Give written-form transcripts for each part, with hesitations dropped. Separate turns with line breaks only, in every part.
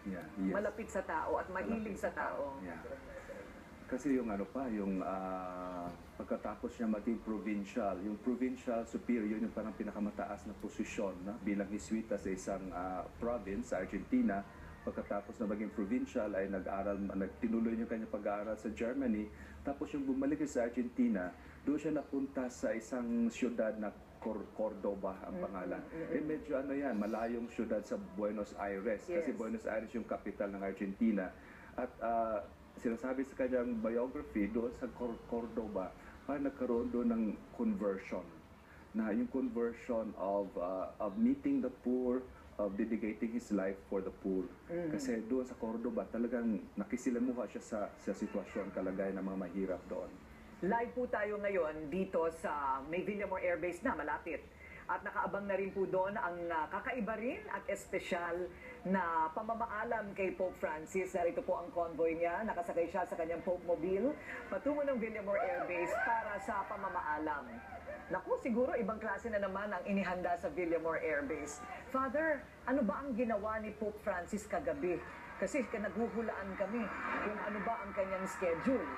Yeah, yes.
Malapit sa tao at mahilig sa tao.
Yeah. Kasi yung ano pa, yung pagkatapos niya maging provincial, yung provincial superior, yung parang pinakamataas na posisyon bilang Jesuita sa isang province sa Argentina. Pagkatapos na maging provincial ay tinuloy niya kanyang pag-aaral sa Germany. Tapos yung bumalik sa Argentina, doon siya napunta sa isang siyudad na Cordoba ang pangalan. Medyo malayong siyudad sa Buenos Aires.
Yes.
Kasi Buenos Aires yung capital ng Argentina. At sinasabi sa kanyang biography doon sa Cordoba, parang nagkaroon doon ng conversion. Na yung conversion of meeting the poor, of dedicating his life for the poor. Kasi doon sa Cordoba, talagang nakisilamuha siya sa sitwasyon, kalagayan ng mga mahirap doon.
Live po tayo ngayon dito sa may Villamor Air Base na malapit. At nakaabang na rin po doon ang kakaiba rin at espesyal na pamamaalam kay Pope Francis. Narito po ang convoy niya. Nakasakay siya sa kanyang Pope Mobile patungo ng Villamor Air Base para sa pamamaalam. Naku, siguro ibang klase na naman ang inihanda sa Villamor Air Base. Father, ano ba ang ginawa ni Pope Francis kagabi? Kasi naguhulaan kami kung ano ba ang kanyang schedule.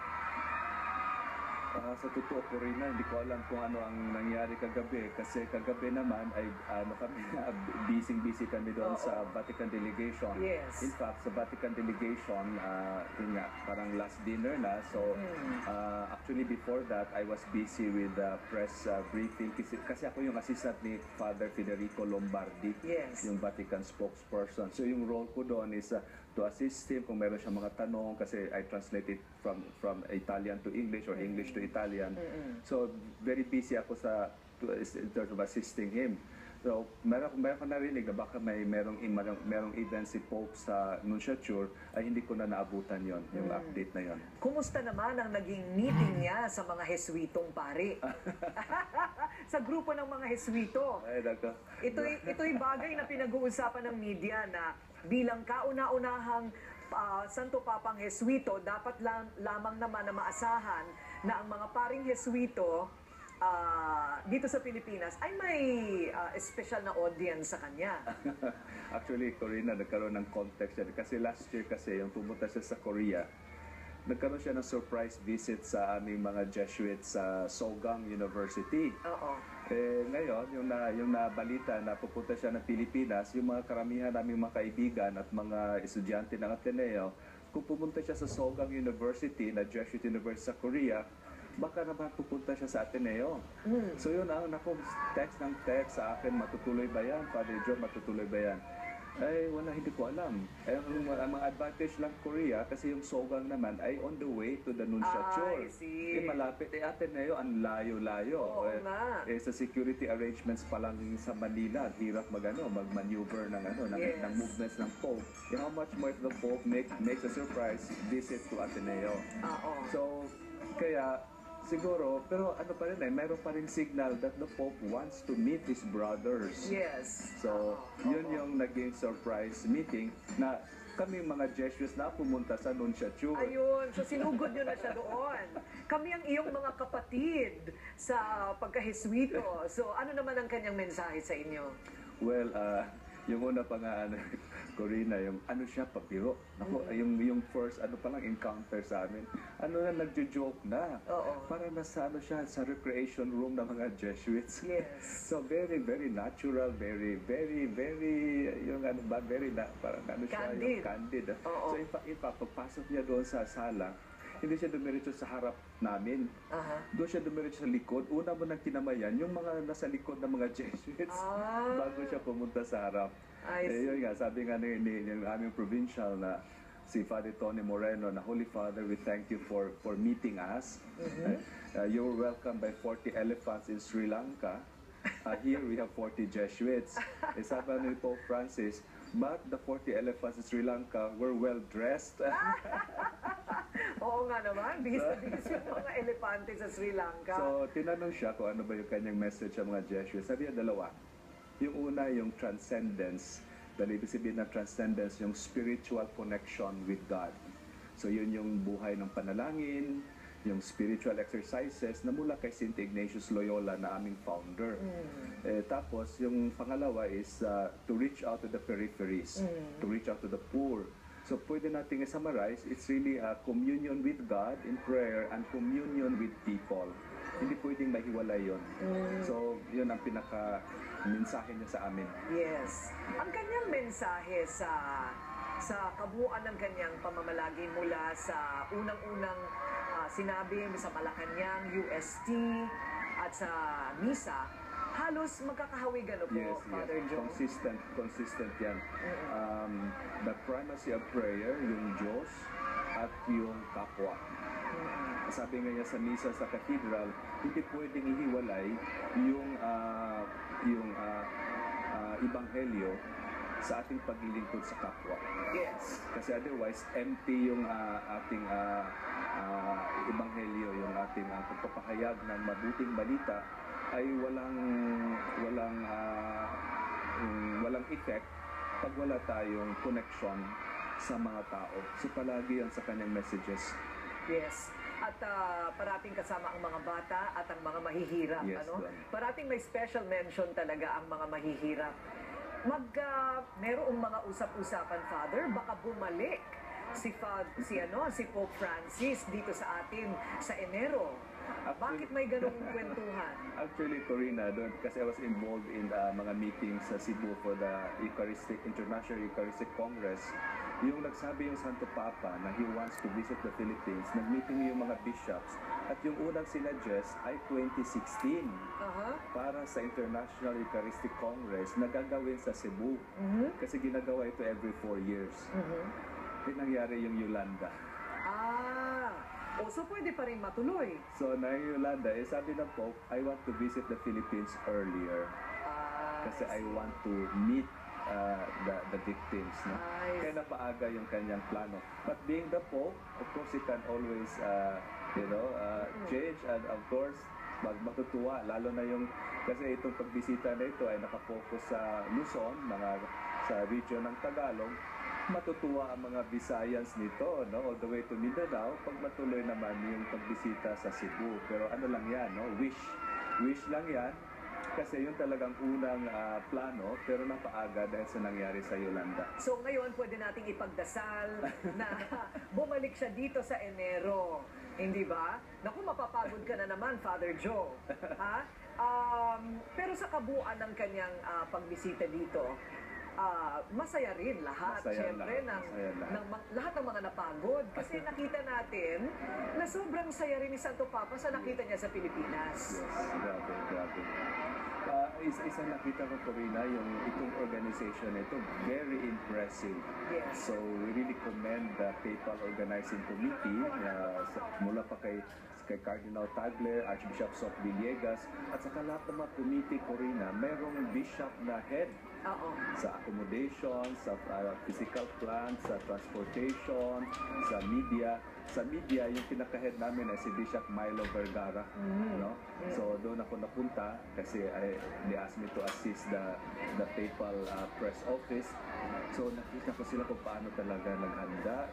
Sa totoo po rin hindi ko alam kung ano ang nangyari kagabi kasi kagabi naman ay busy kami doon sa Vatican Delegation.
Yes.
In fact, sa Vatican Delegation, yun nga, parang last dinner na. So, actually before that, I was busy with press briefing kasi ako yung assistant ni Father Federico Lombardi,
yes,
yung Vatican spokesperson. So, yung role ko doon is to assist him kung meron siyang mga tanong kasi I translate it from Italian to English or English to Italian. So, very busy ako in terms of assisting him. So, meron ko narinig na baka merong event si Pope sa Nunciature ay hindi ko na naabutan yon yung update na yon.
Kumusta naman ang naging meeting niya sa mga Jesuitong pari? Sa grupo ng mga Jesuito.
Ay, nako.
Ito'y bagay na pinag-uusapan ng media na bilang kauna-unahang Santo Papang Jesuito, dapat lamang naman na maasahan na ang mga paring Jesuito dito sa Pilipinas ay may special na audience sa kanya.
Actually, Corina, nagkaroon ng context yan. Kasi last year yung pumunta siya sa Korea, nagkaroon siya ng surprise visit sa aming mga Jesuits sa Sogang University.
Oo.
Ngayon, yung nabalita na pupunta siya ng Pilipinas, yung mga karamihan naming mga kaibigan at mga estudyante ng Ateneo, kung pumunta siya sa Sogang University, na Jesuit University sa Korea, baka naman pupunta siya sa Ateneo. So yun text sa akin, matutuloy ba yan? Father John, matutuloy ba yan? Wala, hindi ko alam. Ang mga advantage lang Korea, kasi yung Sogang naman ay on the way to the Nunciature.
I see.
Malapit. Ateneo, ang layo-layo.
Oo nga.
Sa security arrangements pa lang sa Manila, hirap mag-maneuver ng movements ng Pope. How much more if the Pope makes a surprise visit to Ateneo? So, kaya, siguro, pero ano pa rin meron pa rin signal that the Pope wants to meet his brothers.
Yes.
So, yun yung naging surprise meeting na kami mga Jesuits na pumunta sa Nunciature.
Ayun, so sinugod nyo na siya doon. Kami ang iyong mga kapatid sa pagka-Jesuito. So, ano naman ang kanyang mensahe sa inyo?
Well, yung una pa nga, Corina, yung ano siya, pabiro. Naku, yung first, encounter sa amin. Nagjo-joke na. Para nasa sa recreation room ng mga Jesuits.
Yes.
So, very, very natural, very, very, very, parang
candid.
yung candid. So, in fact, pagpasok niya doon sa sala, hindi siya dumiretso sa harap namin. Doon siya dumiretso sa likod. Una mo nang kinamayan, yung mga nasa likod ng mga Jesuits, bago siya pumunta sa harap. Yun nga, sabi nga ng aming provincial na si Father Tony Moreno, na Holy Father, we thank you for meeting us. You were welcomed by 40 elephants in Sri Lanka. Here we have 40 Jesuits. Sabi ni Pope Francis, but the 40 elephants in Sri Lanka were well dressed.
Oo nga naman, bihis na bihis yung mga elepante sa Sri Lanka.
So, tinanong siya kung ano ba yung kanyang message sa mga Jesuits. Sabi niya dalawa. Yung una, yung transcendence. Dahil ibig sabihin ng transcendence, yung spiritual connection with God. So, yun yung buhay ng panalangin, yung spiritual exercises na mula kay St. Ignatius Loyola na aming founder. Tapos yung pangalawa is to reach out to the peripheries, to reach out to the poor. So pwede nating i-summarize, it's really a communion with God in prayer and communion with people. Hindi pwedeng mahiwalay yun. So yun ang pinaka-mensahe niya sa amin.
Yes. Ang kanyang mensahe sa kabuuan ng kanyang pamamalagi mula sa unang-unang sinabi sa Malacanang, UST, at sa Misa, halos magkakahawig po,
Yes,
Father
yes.
Joe.
Consistent yan. The primacy of prayer, yung Diyos at yung kapwa. Sabi nga niya sa Misa sa Cathedral, hindi pwedeng ihiwalay yung Ebanghelyo sa ating paglilingkod sa kapwa.
Yes.
Kasi otherwise, empty yung ating Ebanghelyo, yung ating pagpapahayag ng mabuting balita ay walang effect pag wala tayong connection sa mga tao. So palagi yan sa kanyang messages.
Yes. At parating kasama ang mga bata at ang mga mahihirap.
Yes,
Parating may special mention talaga ang mga mahihirap. Merong mga usap-usapan, Father, baka bumalik si Pope Francis dito sa atin sa Enero. Bakit may ganung kwentuhan?
Actually, Corina, kasi I was involved in mga meetings sa Cebu for the International Eucharistic Congress. Yung nagsabi yung Santo Papa na he wants to visit the Philippines, nag-meeting yung mga bishops, at yung unang sinuggest ay 2016 para sa International Eucharistic Congress na gagawin sa Cebu. Kasi ginagawa ito every 4 years. Nangyari yung Yolanda.
So pwede pa rin matuloy.
So na Yolanda, sabi ng Pope, I want to visit the Philippines earlier. Kasi I want to meet the victims. No? Kaya napaaga yung kanyang plano. But being the Pope, of course, he can always change, and of course, matutuwa. Lalo na yung, kasi itong pagbisita na ito ay nakafocus sa Luzon, sa region ng Tagalog. Matutuwa ang mga Visayans nito, no? All the way to Mindanao, pag matuloy naman yung pagbisita sa Cebu. Pero ano lang yan, no? Wish lang yan. Kasi yun talagang unang plano, pero napaaga dahil sa nangyari sa Yolanda.
So ngayon, pwede nating ipagdasal na bumalik siya dito sa Enero. Hindi ba? Naku, mapapagod ka na naman, Father Joe. Ha? Pero sa kabuuan ng kanyang pagbisita dito, masaya rin lahat. Siyempre, lahat ng mga napagod. Kasi nakita natin na sobrang saya rin ni Santo Papa sa nakita niya sa Pilipinas.
Yes, grabe. Isa nakita ko, Corina, yung itong organization ito, very impressive.
Yes.
So we really commend the Papal Organizing Committee mula pa kay Cardinal Tagle, Archbishop Soc Villegas, at saka lahat ng mga committee, Corina, mayroong bishop na head sa accommodation, sa physical plant, sa transportation, sa media. Sa media, yung pinaka-head namin ay si Bishop Milo Vergara. No? So doon ako napunta kasi they asked me to assist the papal press office. So nakita ko sila kung paano talaga naghanda,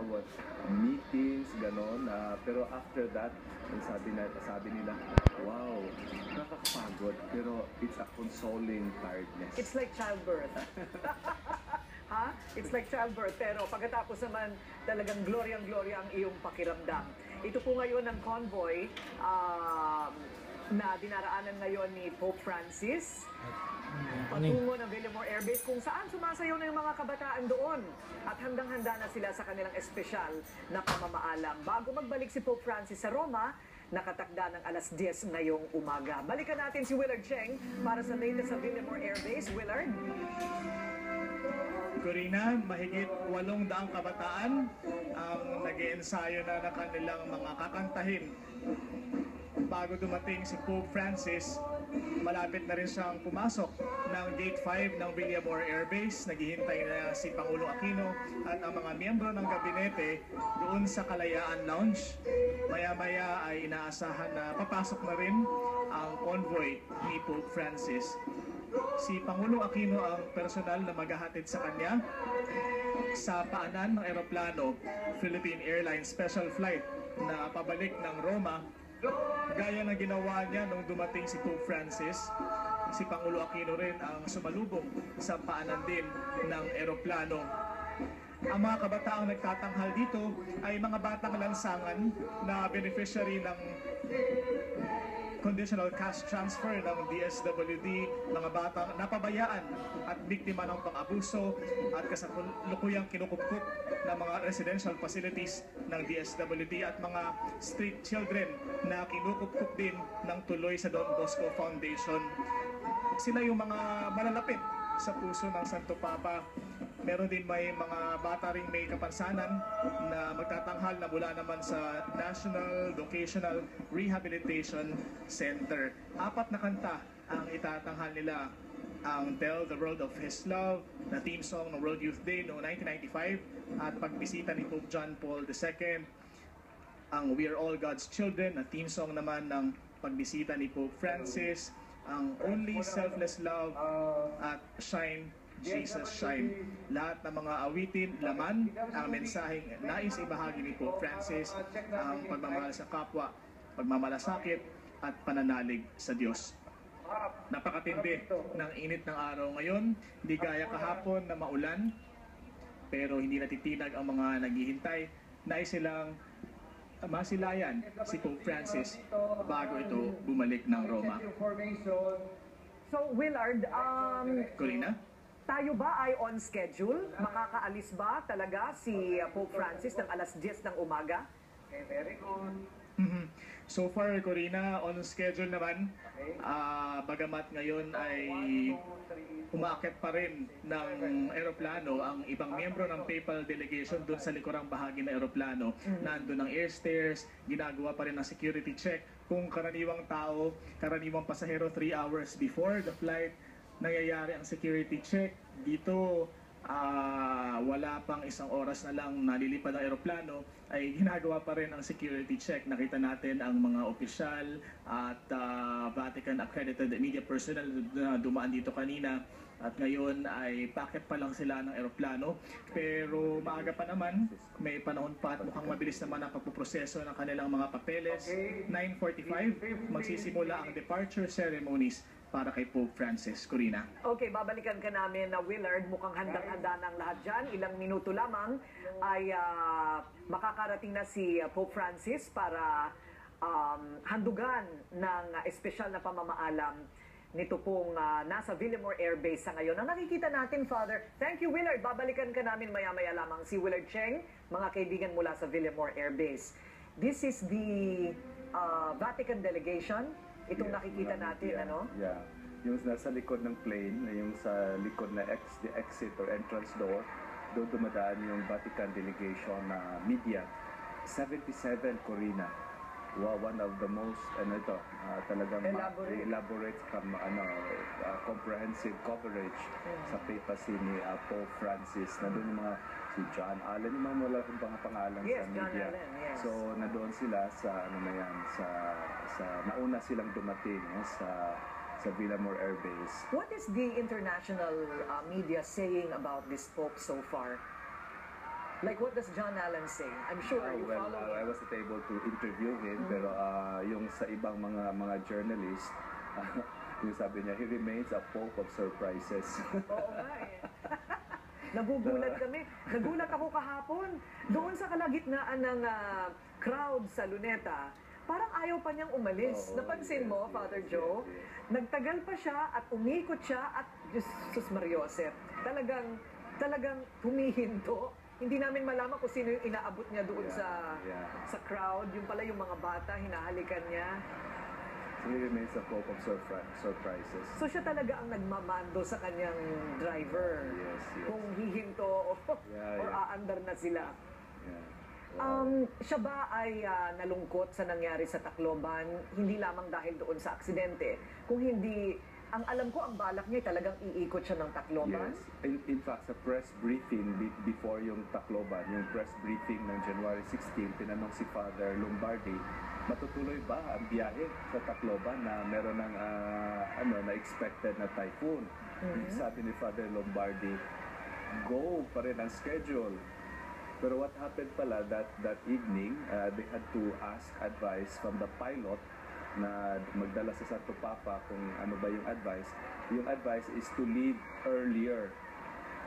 what meetings, ganon. Pero after that, sabi nila, wow, nakakapagod, pero it's a consoling tiredness.
It's like childbirth. It's like childbirth, pero pagkatapos naman talagang gloryang-gloria ang iyong pakiramdam. Ito po ngayon ang convoy na dinaraanan ngayon ni Pope Francis patungo ng Villamor Air Base, kung saan sumasayaw na yung mga kabataan doon at handang-handa na sila sa kanilang espesyal na pamamaalam. Bago magbalik si Pope Francis sa Roma, nakatakda ng alas 10 ngayong umaga. Balikan natin si Willard Cheng para sa data sa Villamor Air Base. Willard?
Corina, mahigit 800 kabataan ang nag-iensayo na ng kanilang mga kakantahin. Bago dumating si Pope Francis, malapit na rin siyang pumasok ng Gate 5 ng Villamor Air Base. Naghihintay na si Pangulo Aquino at ang mga miyembro ng gabinete doon sa Kalayaan Lounge. Maya-maya ay inaasahan na papasok na rin ang convoy ni Pope Francis. Si Pangulo Aquino ang personal na maghahatid sa kanya. sa paanan ng eroplano, Philippine Airlines special flight na pabalik ng Roma, gaya ng ginawa niya nung dumating si Pope Francis. Si Pangulo Aquino rin ang sumalubong sa paanan din ng eroplano. Ang mga kabataang nagtatanghal dito ay mga batang lansangan na beneficiary ng conditional cash transfer ng DSWD, mga batang napabayaan at biktima ng pang-abuso at kasalukuyang kinukupkup ng mga residential facilities ng DSWD at mga street children na kinukupkup din ng tuloy sa Don Bosco Foundation. Sila yung mga malalapit sa puso ng Santo Papa. Meron din may mga bata ring may kapansanan na magtatanghal na mula naman sa National Vocational Rehabilitation Center. 4 na kanta ang itatanghal nila. Ang Tell the World of His Love na theme song ng World Youth Day noong 1995 at pagbisita ni Pope John Paul II. Ang We Are All God's Children na theme song naman ng pagbisita ni Pope Francis. Ang Only Selfless Love at Shine Jesus Shine. Lahat ng mga awitin, laman ang mensaheng nais ibahagi ni Pope Francis, ang pagmamahal sa kapwa, pagmamalasakit at pananalig sa Diyos. Napakatindi ng init ng araw ngayon, di gaya kahapon na maulan, pero hindi natitinag ang mga naghihintay. Nais silang masilayan si Pope Francis bago ito bumalik ng Roma.
So, Willard,
Corina?
tayo ba ay on schedule? Makakaalis ba talaga si Pope Francis ng alas 10 ng umaga?
Okay, very good.
So far, Corina, on schedule naman. Bagamat ngayon ay umaakit pa rin ng eroplano ang ibang miyembro ng papal delegation doon sa likurang bahagi ng eroplano. Nandun ang airstairs, ginagawa pa rin ang security check. Kung karaniwang tao, karaniwang pasahero 3 hours before the flight, nangyayari ang security check. Dito, wala pang 1 oras na lang nalilipad ang eroplano, ay ginagawa pa rin ang security check. Nakita natin ang mga opisyal at Vatican accredited media personnel na dumaan dito kanina. At ngayon ay packet pa lang sila ng eroplano. Pero maaga pa naman, may panahon pa at mukhang mabilis naman ang pagpuproseso ng kanilang mga papeles. 9:45, magsisimula ang departure ceremonies para kay Pope Francis. Corina.
Okay, babalikan ka namin na Willard. Mukhang handang-handa ng lahat dyan. Ilang minuto lamang ay makakarating na si Pope Francis para handugan ng espesyal na pamamaalam nito pong nasa Villamor Air Base sa ngayon. Ang nakikita natin, Father, thank you, Willard. Babalikan ka namin maya-maya lamang. Si Willard Cheng, mga kaibigan mula sa Villamor Air Base. This is the Vatican delegation. Itong nakikita natin, ano?
Yeah. Yung nasa likod ng plane, yung sa likod na the exit or entrance door, doon dumadaan yung Vatican delegation na media. 77, Corina. Wow, one of the most, talagang elaborate comprehensive coverage sa papacy ni Pope Francis. Nandun yung mga si John Allen, yung mga malaking pangalan
Yes,
sa
John
media.
Allen, yes.
So, nandoon sila sa, sa nauna silang dumating sa Villamor Air Base.
What is the international media saying about this Pope so far? Like, what does John Allen say? I'm sure you follow him.
I wasn't able to interview him, pero yung sa ibang mga journalists, yung sabi niya, he remains a Pope of surprises.
Oo nga eh. Nagugulat kami. Nagulat ako kahapon. Doon sa kalagitnaan ng crowd sa Luneta, parang ayaw pa niyang umalis. Napansin mo, Father Joe? Nagtagal pa siya at umikot siya at Jesus Mariosep. Talagang humihinto. Hindi namin malaman kung sino yung inaabot niya doon sa crowd. Yung pala yung mga bata, hinahalikan niya.
So he remains a Pope of surprises.
So siya talaga ang nagmamando sa kanyang driver.
Yes.
Kung hihinto or aandar na sila.
Yeah. Wow.
Siya ba ay nalungkot sa nangyari sa Tacloban, hindi lamang dahil doon sa aksidente, kung hindi, ang alam ko, ang balak niya talagang iikot siya ng Tacloban?
Yes. In fact, sa press briefing before yung Tacloban, yung press briefing ng January 16, tinanong si Father Lombardi, matutuloy ba ang biyahe sa Tacloban na meron ng na expected na typhoon? Sabi ni Father Lombardi, go pa rin ang schedule. Pero what happened pala that evening, they had to ask advice from the pilot na magdala sa Santo Papa kung ano ba yung advice. Yung advice is to leave earlier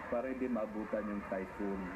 para hindi maabutan yung typhoon.